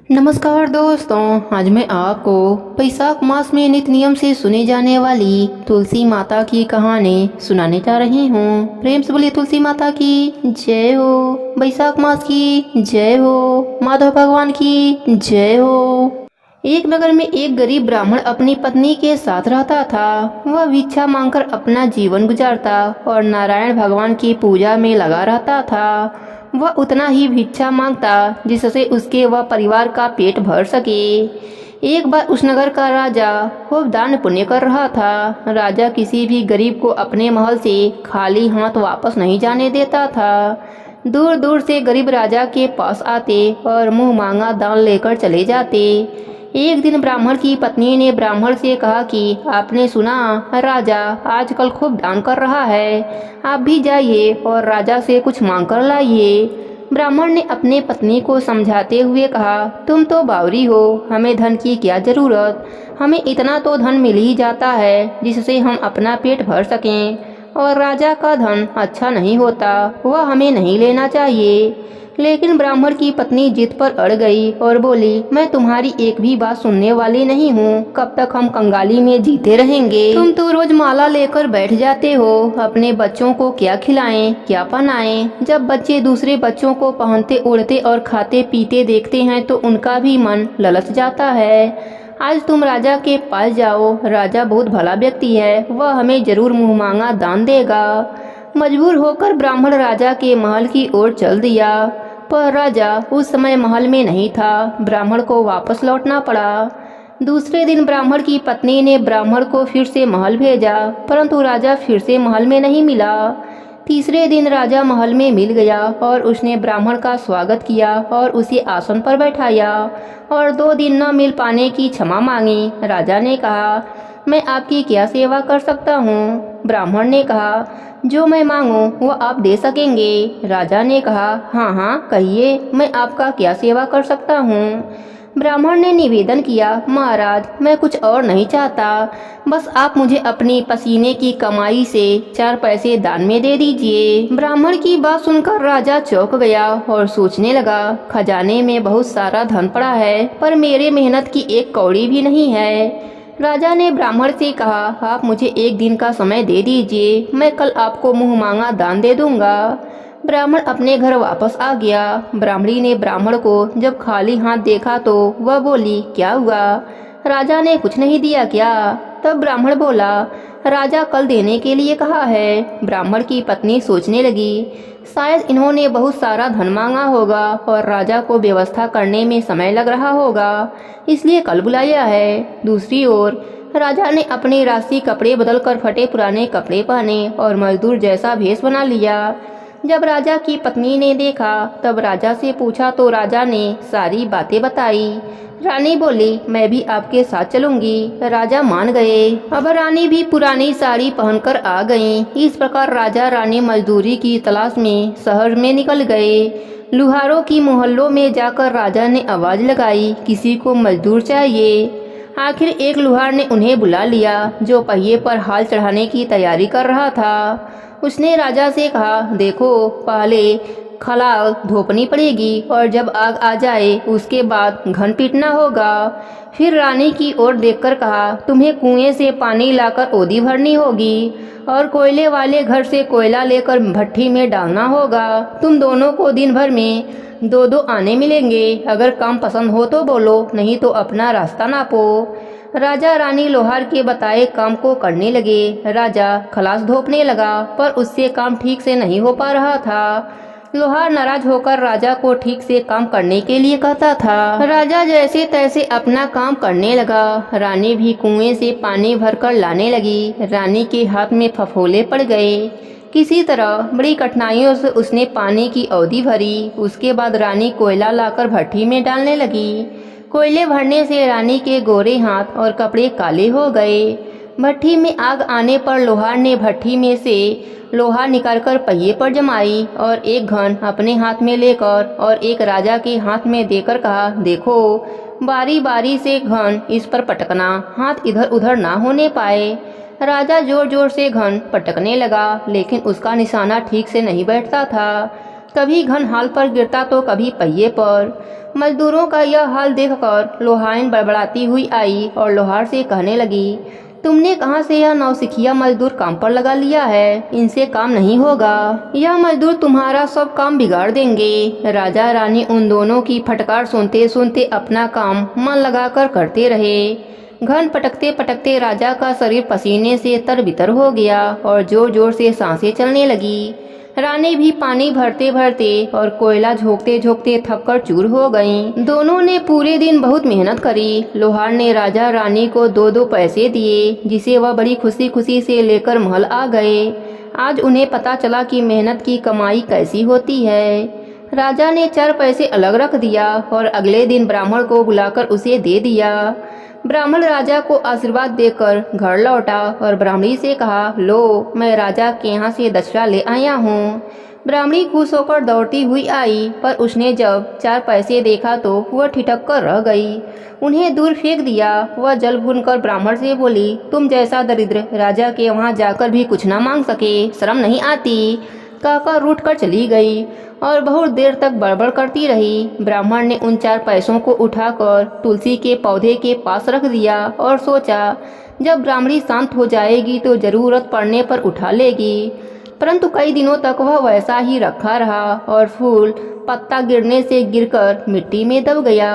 नमस्कार दोस्तों, आज मैं आपको बैसाख मास में नित्य नियम से सुनी जाने वाली तुलसी माता की कहानी सुनाने जा रही हूँ। प्रेम से बोलिए तुलसी माता की जय हो, बैसाख मास की जय हो, माधव भगवान की जय हो। एक नगर में एक गरीब ब्राह्मण अपनी पत्नी के साथ रहता था। वह भिक्षा मांगकर अपना जीवन गुजारता और नारायण भगवान की पूजा में लगा रहता था। वह उतना ही भिक्षा मांगता जिससे उसके व परिवार का पेट भर सके। एक बार उस नगर का राजा खूब दान पुण्य कर रहा था। राजा किसी भी गरीब को अपने महल से खाली हाथ वापस नहीं जाने देता था। दूर दूर से गरीब राजा के पास आते और मुंह मांगा दान लेकर चले जाते। एक दिन ब्राह्मण की पत्नी ने ब्राह्मण से कहा कि आपने सुना, राजा आजकल खूब दान कर रहा है, आप भी जाइए और राजा से कुछ मांग कर लाइए। ब्राह्मण ने अपने पत्नी को समझाते हुए कहा, तुम तो बावरी हो, हमें धन की क्या जरूरत, हमें इतना तो धन मिल ही जाता है जिससे हम अपना पेट भर सकें, और राजा का धन अच्छा नहीं होता, वह हमें नहीं लेना चाहिए। लेकिन ब्राह्मण की पत्नी जिद पर अड़ गई और बोली, मैं तुम्हारी एक भी बात सुनने वाली नहीं हूँ, कब तक हम कंगाली में जीते रहेंगे। तुम तो रोज माला लेकर बैठ जाते हो, अपने बच्चों को क्या खिलाएं क्या पहनाएं। जब बच्चे दूसरे बच्चों को पहनते उड़ते और खाते पीते देखते हैं तो उनका भी मन ललच जाता है। आज तुम राजा के पास जाओ, राजा बहुत भला व्यक्ति है, वह हमें जरूर मुँह मांगा दान देगा। मजबूर होकर ब्राह्मण राजा के महल की ओर चल दिया, पर राजा उस समय महल में नहीं था। ब्राह्मण को वापस लौटना पड़ा। दूसरे दिन ब्राह्मण की पत्नी ने ब्राह्मण को फिर से महल भेजा, परंतु राजा फिर से महल में नहीं मिला। तीसरे दिन राजा महल में मिल गया और उसने ब्राह्मण का स्वागत किया और उसे आसन पर बैठाया और 2 दिन न मिल पाने की क्षमा मांगी। राजा ने कहा, मैं आपकी क्या सेवा कर सकता हूँ? ब्राह्मण ने कहा, जो मैं मांगूं वो आप दे सकेंगे। राजा ने कहा, हाँ हाँ कहिए, मैं आपका क्या सेवा कर सकता हूँ? ब्राह्मण ने निवेदन किया, महाराज मैं कुछ और नहीं चाहता, बस आप मुझे अपनी पसीने की कमाई से 4 पैसे दान में दे दीजिए। ब्राह्मण की बात सुनकर राजा चौंक गया और सोचने लगा, खजाने में बहुत सारा धन पड़ा है, पर मेरे मेहनत की एक कौड़ी भी नहीं है। राजा ने ब्राह्मण से कहा, आप मुझे 1 दिन का समय दे दीजिए, मैं कल आपको मुँह मांगा दान दे दूंगा। ब्राह्मण अपने घर वापस आ गया। ब्राह्मणी ने ब्राह्मण को जब खाली हाथ देखा तो वह बोली, क्या हुआ, राजा ने कुछ नहीं दिया क्या? तब ब्राह्मण बोला, राजा कल देने के लिए कहा है। ब्राह्मण की पत्नी सोचने लगी, शायद इन्होंने बहुत सारा धन मांगा होगा और राजा को व्यवस्था करने में समय लग रहा होगा, इसलिए कल बुलाया है। दूसरी ओर राजा ने अपने राशि कपड़े बदलकर फटे पुराने कपड़े पहने और मजदूर जैसा भेष बना लिया। जब राजा की पत्नी ने देखा तब राजा से पूछा तो राजा ने सारी बातें बताई। रानी बोली, मैं भी आपके साथ चलूंगी। राजा मान गए। अब रानी भी पुरानी साड़ी पहनकर आ गईं। इस प्रकार राजा रानी मजदूरी की तलाश में शहर में निकल गए। लुहारों की मोहल्लों में जाकर राजा ने आवाज लगाई, किसी को मजदूर चाहिए। आखिर एक लुहार ने उन्हें बुला लिया, जो पहिए पर हाल चढ़ाने की तैयारी कर रहा था। उसने राजा से कहा, देखो पहले खलाल धोपनी पड़ेगी और जब आग आ जाए उसके बाद घन पीटना होगा। फिर रानी की ओर देखकर कहा, तुम्हें कुएं से पानी लाकर ओदी भरनी होगी और कोयले वाले घर से कोयला लेकर भट्ठी में डालना होगा। तुम दोनों को दिन भर में 2-2 आने मिलेंगे। अगर काम पसंद हो तो बोलो, नहीं तो अपना रास्ता नापो। राजा रानी लोहार के बताए काम को करने लगे। राजा खलास धोपने लगा, पर उससे काम ठीक से नहीं हो पा रहा था। लोहार नाराज होकर राजा को ठीक से काम करने के लिए कहता था। राजा जैसे तैसे अपना काम करने लगा। रानी भी कुएं से पानी भरकर लाने लगी। रानी के हाथ में फफोले पड़ गए। किसी तरह बड़ी कठिनाइयों से उसने पानी की अवधि भरी। उसके बाद रानी कोयला लाकर भट्ठी में डालने लगी। कोयले भरने से रानी के गोरे हाथ और कपड़े काले हो गए। भट्ठी में आग आने पर लोहार ने भट्ठी में से लोहा निकालकर पहिए पर जमाई और एक घन अपने हाथ में लेकर और एक राजा के हाथ में देकर कहा, देखो बारी बारी से घन इस पर पटकना, हाथ इधर उधर ना होने पाए। राजा जोर जोर से घन पटकने लगा, लेकिन उसका निशाना ठीक से नहीं बैठता था। कभी घन हाल पर गिरता तो कभी पहिए पर। मजदूरों का यह हाल देखकर लोहाइन बड़बड़ाती हुई आई और लोहार से कहने लगी, तुमने कहाँ से यह नौसिखिया मजदूर काम पर लगा लिया है? इनसे काम नहीं होगा। यह मजदूर तुम्हारा सब काम बिगाड़ देंगे। राजा रानी उन दोनों की फटकार सुनते सुनते अपना काम मन लगाकर करते रहे। घन पटकते पटकते राजा का शरीर पसीने से तरबितर हो गया और जोर जोर से सांसें चलने लगी। रानी भी पानी भरते भरते और कोयला झोंकते झोंकते थककर चूर हो गईं। दोनों ने पूरे दिन बहुत मेहनत करी। लोहार ने राजा रानी को 2-2 पैसे दिए, जिसे वह बड़ी खुशी खुशी से लेकर महल आ गए। आज उन्हें पता चला कि मेहनत की कमाई कैसी होती है। राजा ने 4 पैसे अलग रख दिया और अगले दिन ब्राह्मण को बुलाकर उसे दे दिया। ब्राह्मण राजा को आशीर्वाद देकर घर लौटा और ब्राह्मणी से कहा, लो मैं राजा के यहाँ से दक्षिणा ले आया हूँ। ब्राह्मणी खुश होकर दौड़ती हुई आई, पर उसने जब 4 पैसे देखा तो वह ठिठक कर रह गई। उन्हें दूर फेंक दिया। वह जल भूनकर ब्राह्मण से बोली, तुम जैसा दरिद्र राजा के वहाँ जाकर भी कुछ ना मांग सके, शर्म नहीं आती? कहकर रूठ कर चली गई और बहुत देर तक बड़बड़ करती रही। ब्राह्मण ने उन 4 पैसों को उठाकर तुलसी के पौधे के पास रख दिया और सोचा, जब ब्राह्मणी शांत हो जाएगी तो जरूरत पड़ने पर उठा लेगी। परंतु कई दिनों तक वह वैसा ही रखा रहा और फूल पत्ता गिरने से गिरकर मिट्टी में दब गया।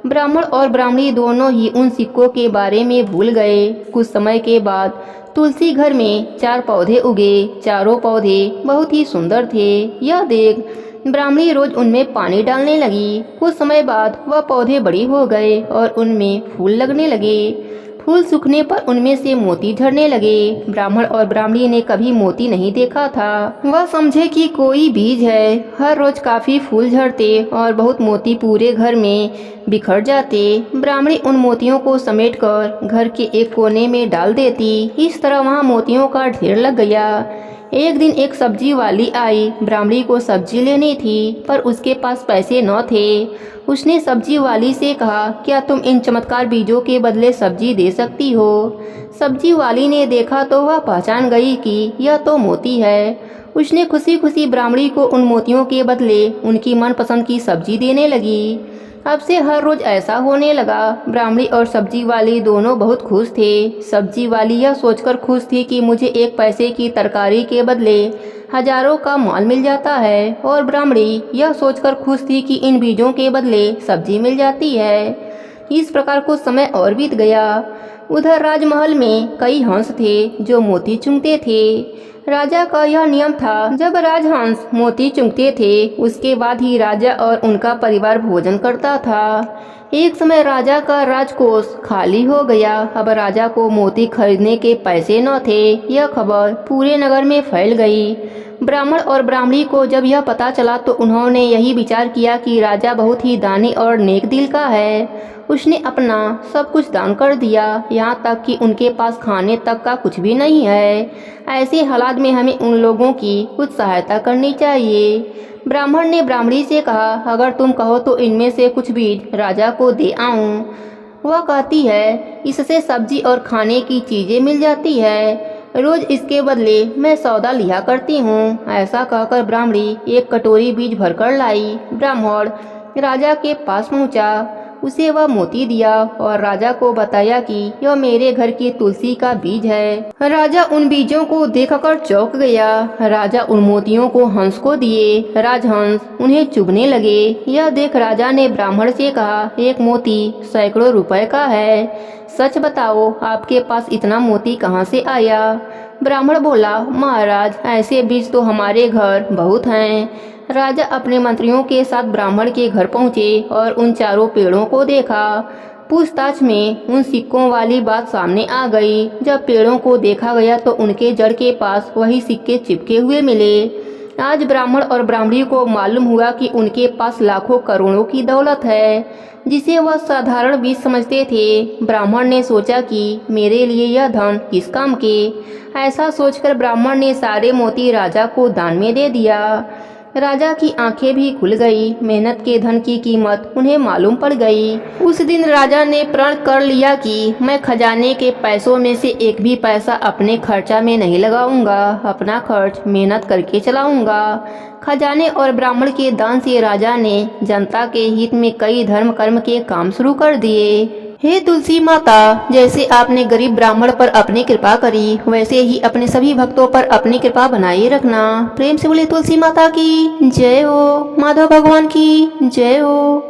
ब्राह्मण और ब्राह्मणी दोनों ही उन सिक्कों के बारे में भूल गए। कुछ समय के बाद तुलसी घर में 4 पौधे उगे। चारों पौधे बहुत ही सुंदर थे। यह देख ब्राह्मणी रोज उनमें पानी डालने लगी। कुछ समय बाद वह पौधे बड़ी हो गए और उनमें फूल लगने लगे। फूल सूखने पर उनमें से मोती झड़ने लगे। ब्राह्मण और ब्राह्मणी ने कभी मोती नहीं देखा था। वह समझे कि कोई बीज है। हर रोज काफी फूल झड़ते और बहुत मोती पूरे घर में बिखर जाते। ब्राह्मणी उन मोतियों को समेटकर घर के एक कोने में डाल देती। इस तरह वहाँ मोतियों का ढेर लग गया। एक दिन एक सब्जी वाली आई। ब्राह्मणी को सब्जी लेनी थी, पर उसके पास पैसे न थे। उसने सब्जी वाली से कहा, क्या तुम इन चमत्कार बीजों के बदले सब्जी दे सकती हो? सब्जी वाली ने देखा तो वह पहचान गई कि यह तो मोती है। उसने खुशी खुशी ब्राह्मणी को उन मोतियों के बदले उनकी मनपसंद की सब्जी देने लगी। अब से हर रोज ऐसा होने लगा। ब्राह्मणी और सब्जी वाली दोनों बहुत खुश थे। सब्जी वाली यह सोचकर खुश थी कि मुझे 1 पैसे की तरकारी के बदले हजारों का माल मिल जाता है, और ब्राह्मणी यह सोचकर खुश थी कि इन बीजों के बदले सब्जी मिल जाती है। इस प्रकार कुछ समय और बीत गया। उधर राजमहल में कई हंस थे जो मोती चुनते थे। राजा का यह नियम था, जब राजहंस मोती चुनते थे उसके बाद ही राजा और उनका परिवार भोजन करता था। एक समय राजा का राजकोष खाली हो गया। अब राजा को मोती खरीदने के पैसे न थे। यह खबर पूरे नगर में फैल गई। ब्राह्मण और ब्राह्मणी को जब यह पता चला तो उन्होंने यही विचार किया कि राजा बहुत ही दानी और नेक दिल का है। उसने अपना सब कुछ दान कर दिया, यहाँ तक कि उनके पास खाने तक का कुछ भी नहीं है। ऐसे हालात में हमें उन लोगों की कुछ सहायता करनी चाहिए। ब्राह्मण ने ब्राह्मणी से कहा, अगर तुम कहो तो इनमें से कुछ बीज राजा को दे आऊं। वह कहती है, इससे सब्जी और खाने की चीजें मिल जाती है। रोज इसके बदले मैं सौदा लिया करती हूँ। ऐसा कहकर ब्राह्मणी एक कटोरी बीज भरकर लाई। ब्राह्मण राजा के पास पहुँचा। उसे वह मोती दिया और राजा को बताया कि यह मेरे घर की तुलसी का बीज है। राजा उन बीजों को देखकर चौंक गया। राजा उन मोतियों को हंस को दिए। राजहंस उन्हें चुभने लगे। यह देख राजा ने ब्राह्मण से कहा, 1 मोती सैकड़ों रुपए का है। सच बताओ, आपके पास इतना मोती कहाँ से आया? ब्राह्मण बोला, महाराज ऐसे बीज तो हमारे घर बहुत हैं। राजा अपने मंत्रियों के साथ ब्राह्मण के घर पहुँचे और उन चारों पेड़ों को देखा। पूछताछ में उन सिक्कों वाली बात सामने आ गई। जब पेड़ों को देखा गया तो उनके जड़ के पास वही सिक्के चिपके हुए मिले। आज ब्राह्मण और ब्राह्मणी को मालूम हुआ कि उनके पास लाखों करोड़ों की दौलत है, जिसे वह साधारण बीज समझते थे। ब्राह्मण ने सोचा कि मेरे लिए यह धन किस काम के। ऐसा सोचकर ब्राह्मण ने सारे मोती राजा को दान में दे दिया। राजा की आंखें भी खुल गई। मेहनत के धन की कीमत उन्हें मालूम पड़ गई। उस दिन राजा ने प्रण कर लिया कि मैं खजाने के पैसों में से एक भी पैसा अपने खर्चा में नहीं लगाऊंगा, अपना खर्च मेहनत करके चलाऊंगा। खजाने और ब्राह्मण के दान से राजा ने जनता के हित में कई धर्म कर्म के काम शुरू कर दिए। हे तुलसी माता, जैसे आपने गरीब ब्राह्मण पर अपनी कृपा करी, वैसे ही अपने सभी भक्तों पर अपनी कृपा बनाए रखना। प्रेम से बोले तुलसी माता की जय हो, माधव भगवान की जय हो।